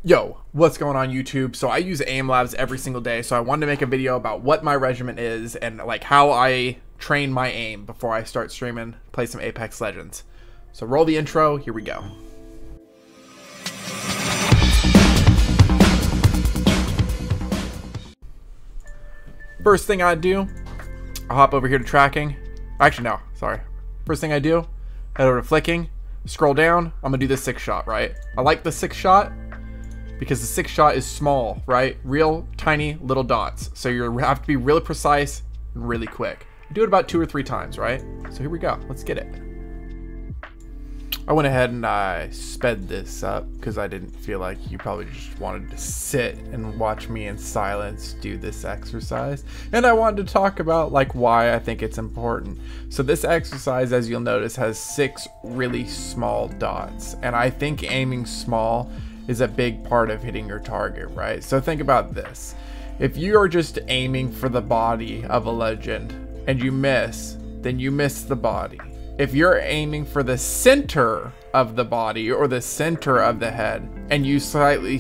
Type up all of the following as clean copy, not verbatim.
Yo, what's going on YouTube? So I use Aim Labs every single day, so I wanted to make a video about what my regimen is and like how I train my aim before I start streaming, play some Apex Legends. So roll the intro, here we go. First thing I do, I'll hop over here to tracking. Actually, no, sorry. First thing I do, head over to flicking, scroll down, I'm gonna do the 6-shot, right? I like the 6-shot because the 6-shot is small, right? Real tiny little dots. So you have to be really precise and really quick. Do it about 2 or 3 times, right? So here we go, let's get it. I went ahead and I sped this up because I didn't feel like you probably just wanted to sit and watch me in silence do this exercise. And I wanted to talk about like why I think it's important. So this exercise, as you'll notice, has 6 really small dots. And I think aiming small is a big part of hitting your target, right? So think about this. If you are just aiming for the body of a legend and you miss, then you miss the body. If you're aiming for the center of the body or the center of the head and you slightly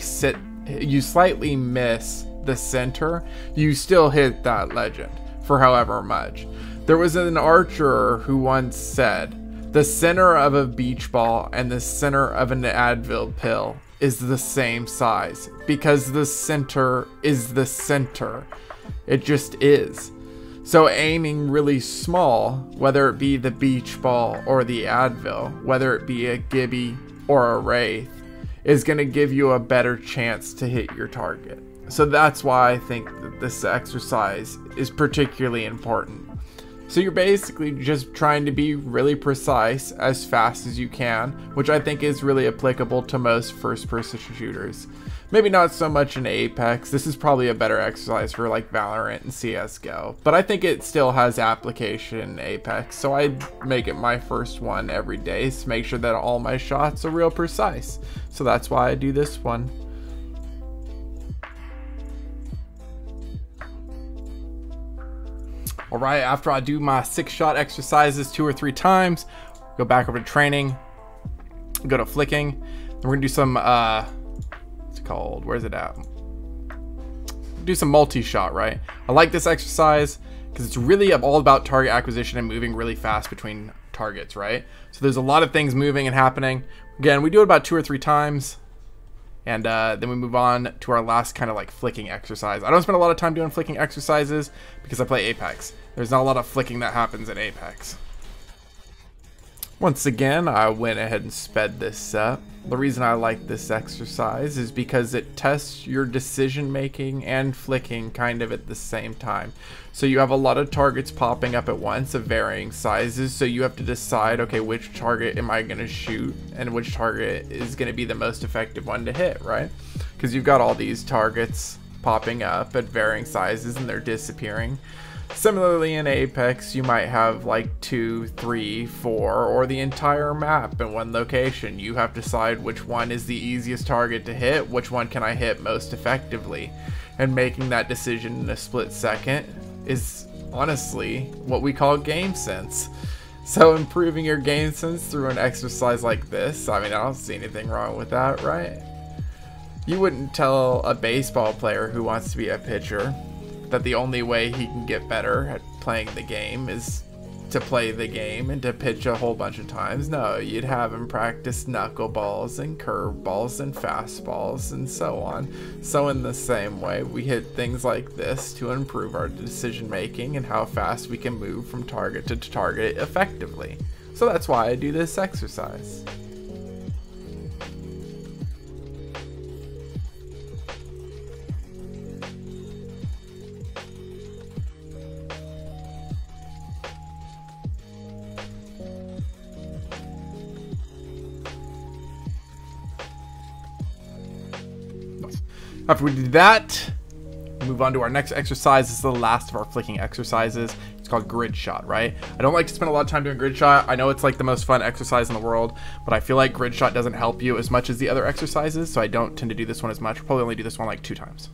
miss the center, you still hit that legend for however much. There was an archer who once said, the center of a beach ball and the center of an Advil pill is the same size because the center is the center. It just is. So aiming really small, whether it be the beach ball or the Advil, whether it be a Gibby or a Wraith, is going to give you a better chance to hit your target. So that's why I think that this exercise is particularly important. So you're basically just trying to be really precise as fast as you can, which I think is really applicable to most first-person shooters. Maybe not so much in Apex. This is probably a better exercise for like Valorant and CSGO, but I think it still has application in Apex, so I make it my first one every day to make sure that all my shots are real precise. So that's why I do this one. All right, after I do my 6-shot exercises 2 or 3 times, go back over to training, go to flicking, and we're gonna do some, what's it called? Where's it at? Do some multi-shot, right? I like this exercise because it's really all about target acquisition and moving really fast between targets, right? So there's a lot of things moving and happening. Again, we do it about 2 or 3 times. And then we move on to our last kind of like flicking exercise. I don't spend a lot of time doing flicking exercises because I play Apex. There's not a lot of flicking that happens in Apex. Once again, I went ahead and sped this up. The reason I like this exercise is because it tests your decision making and flicking kind of at the same time. So you have a lot of targets popping up at once of varying sizes, so you have to decide, okay, which target am I going to shoot and which target is going to be the most effective one to hit, right? Because you've got all these targets popping up at varying sizes and they're disappearing. Similarly in Apex, you might have like 2, 3, 4, or the entire map in one location. You have to decide which one is the easiest target to hit, which one can I hit most effectively. And making that decision in a split second is honestly what we call game sense. So improving your game sense through an exercise like this, I mean, I don't see anything wrong with that, right? You wouldn't tell a baseball player who wants to be a pitcher that the only way he can get better at playing the game is to play the game and to pitch a whole bunch of times. No, you'd have him practice knuckleballs and curveballs and fastballs and so on. So in the same way, we hit things like this to improve our decision making and how fast we can move from target to target effectively. So that's why I do this exercise. After we do that, move on to our next exercise. This is the last of our flicking exercises. It's called grid shot, right? I don't like to spend a lot of time doing grid shot. I know it's like the most fun exercise in the world, but I feel like grid shot doesn't help you as much as the other exercises, so I don't tend to do this one as much. I'll probably only do this one like 2 times.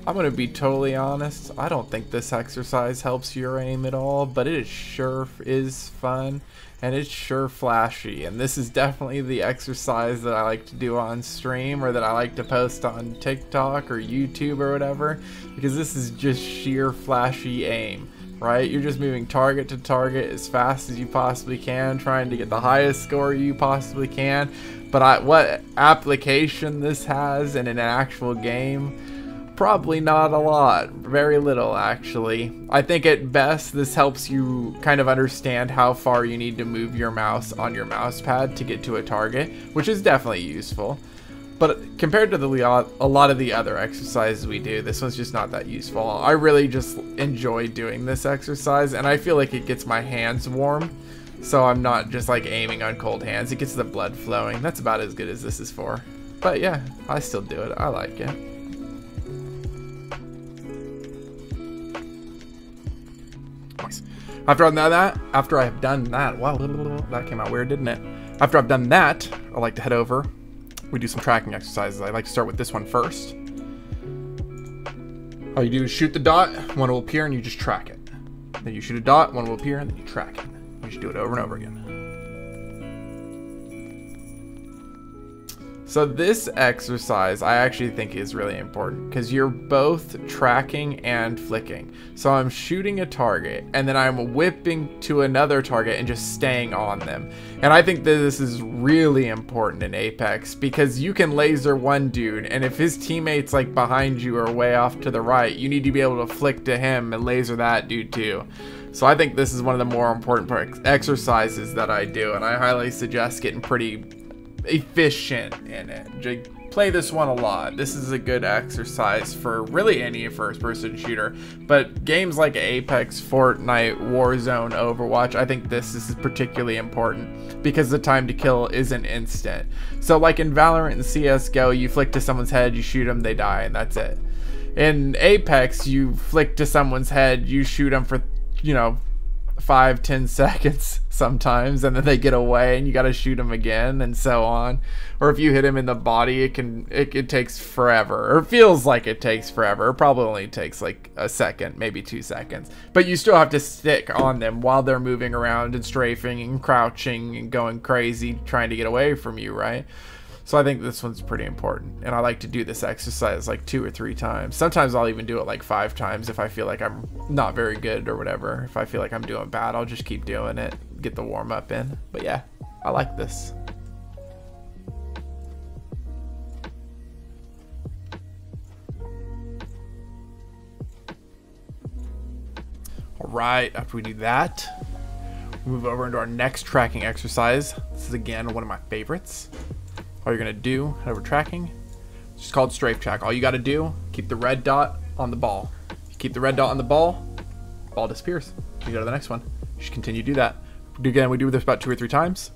I'm gonna be totally honest, I don't think this exercise helps your aim at all, but it sure is fun. and it's sure flashy. And this is definitely the exercise that I like to do on stream, or that I like to post on TikTok or YouTube or whatever, because this is just sheer flashy aim, right? You're just moving target to target as fast as you possibly can, trying to get the highest score you possibly can. But what application this has in an actual game? Probably not a lot. Very little, actually. I think at best this helps you kind of understand how far you need to move your mouse on your mouse pad to get to a target, which is definitely useful. But compared to a lot of the other exercises we do, this one's just not that useful. I really just enjoy doing this exercise, and I feel like it gets my hands warm, so I'm not just like aiming on cold hands. It gets the blood flowing. That's about as good as this is for. But yeah, I still do it. I like it. Nice. After I've done that, wow, that came out weird, didn't it? After I've done that, I like to head over. We do some tracking exercises. I like to start with this one first. All you do is shoot the dot, one will appear, and you just track it. Then you shoot a dot, one will appear, and then you track it. You just do it over and over again. So this exercise I actually think is really important, because you're both tracking and flicking. So I'm shooting a target and then I'm whipping to another target and just staying on them. And I think that this is really important in Apex, because you can laser one dude, and if his teammates like behind you or way off to the right, you need to be able to flick to him and laser that dude too. So I think this is one of the more important exercises that I do, and I highly suggest getting pretty efficient in it. Play this one a lot. This is a good exercise for really any first-person shooter, but games like Apex, Fortnite, Warzone, Overwatch, I think this is particularly important because the time to kill isn't instant. So like in Valorant and CSGO, you flick to someone's head, you shoot them, they die, and that's it. In Apex, you flick to someone's head, you shoot them for, you know, 5-10 seconds sometimes, and then they get away and you got to shoot them again, and so on. Or if you hit him in the body, it takes forever, or feels like it takes forever. It probably only takes like a second, maybe 2 seconds, but you still have to stick on them while they're moving around and strafing and crouching and going crazy trying to get away from you, right? So I think this one's pretty important, and I like to do this exercise like 2 or 3 times. Sometimes I'll even do it like 5 times if I feel like I'm not very good or whatever. If I feel like I'm doing bad, I'll just keep doing it, get the warm up in. But yeah, I like this. All right, after we do that, we move over into our next tracking exercise. This is again one of my favorites. All you're gonna do, head over tracking, it's just called strafe track. All you gotta do, keep the red dot on the ball. If you keep the red dot on the ball disappears. You go to the next one. You just continue to do that. Again, we do this about 2 or 3 times.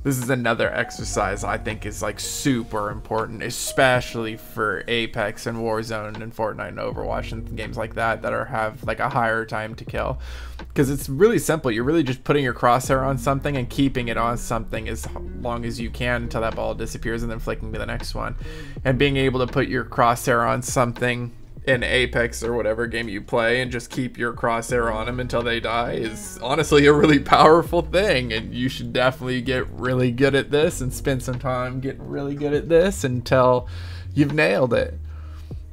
This is another exercise I think is like super important, especially for Apex and Warzone and Fortnite and Overwatch and games like that have like a higher time to kill. Because it's really simple. You're really just putting your crosshair on something and keeping it on something as long as you can until that ball disappears, and then flicking to the next one. And being able to put your crosshair on something in Apex or whatever game you play and just keep your crosshair on them until they die is honestly a really powerful thing, and you should definitely get really good at this and spend some time getting really good at this until you've nailed it.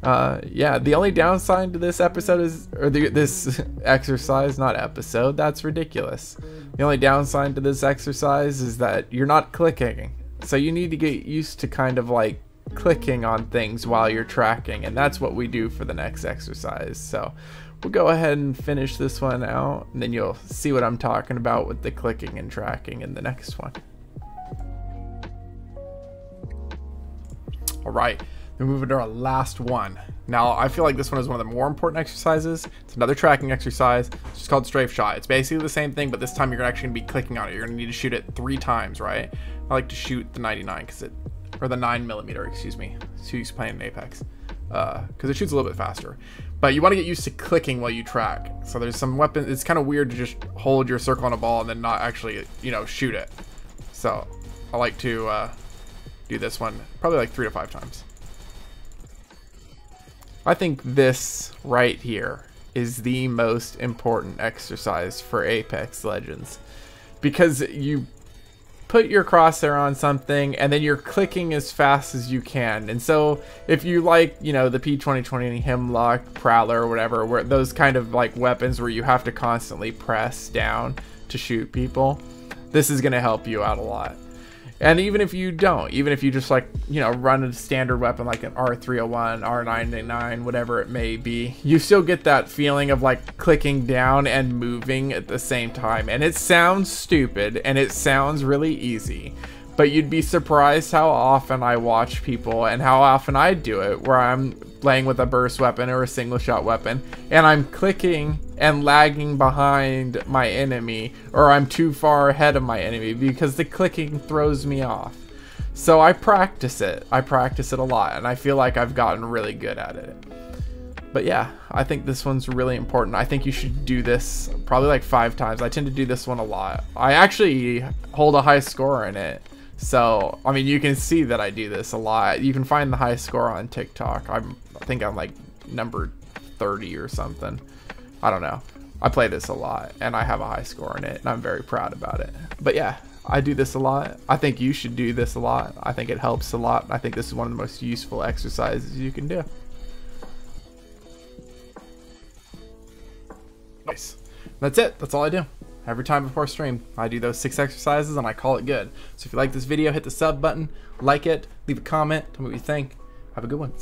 Yeah, the only downside to this episode is, or this exercise, not episode, that's ridiculous. The only downside to this exercise is that you're not clicking, so you need to get used to kind of like clicking on things while you're tracking, and that's what we do for the next exercise. So we'll go ahead and finish this one out, and then you'll see what I'm talking about with the clicking and tracking in the next one. All right, then move into our last one. Now I feel like this one is one of the more important exercises. It's another tracking exercise. It's just called strafe shot. It's basically the same thing, but this time you're actually gonna be clicking on it. You're gonna need to shoot it 3 times, right? I like to shoot the 99 or the 9mm, excuse me. It's who's playing in Apex, because it shoots a little bit faster. But you want to get used to clicking while you track. So there's some weapons. It's kind of weird to just hold your circle on a ball and then not actually, you know, shoot it. So I like to do this one probably like 3 to 5 times. I think this right here is the most important exercise for Apex Legends, because you put your crosshair on something and then you're clicking as fast as you can. And so if you like, you know, the P2020 Hemlock, Prowler, or whatever, where those kind of like weapons where you have to constantly press down to shoot people, this is going to help you out a lot. And even if you don't, even if you just like, you know, run a standard weapon like an R301, R99, whatever it may be, you still get that feeling of like clicking down and moving at the same time. And it sounds stupid and it sounds really easy, but you'd be surprised how often I watch people and how often I do it, where I'm playing with a burst weapon or a single shot weapon and I'm clicking and lagging behind my enemy, or I'm too far ahead of my enemy because the clicking throws me off. So I practice it a lot, and I feel like I've gotten really good at it. But yeah, I think this one's really important. I think you should do this probably like 5 times. I tend to do this one a lot. I actually hold a high score in it. So, I mean, you can see that I do this a lot. You can find the high score on TikTok. I think I'm like number 30 or something. I don't know. I play this a lot and I have a high score in it and I'm very proud about it. But yeah, I do this a lot. I think you should do this a lot. I think it helps a lot. I think this is one of the most useful exercises you can do. Nice. That's it. That's all I do. Every time before stream, I do those 6 exercises and I call it good. So if you like this video, hit the sub button, like it, leave a comment, tell me what you think. Have a good one.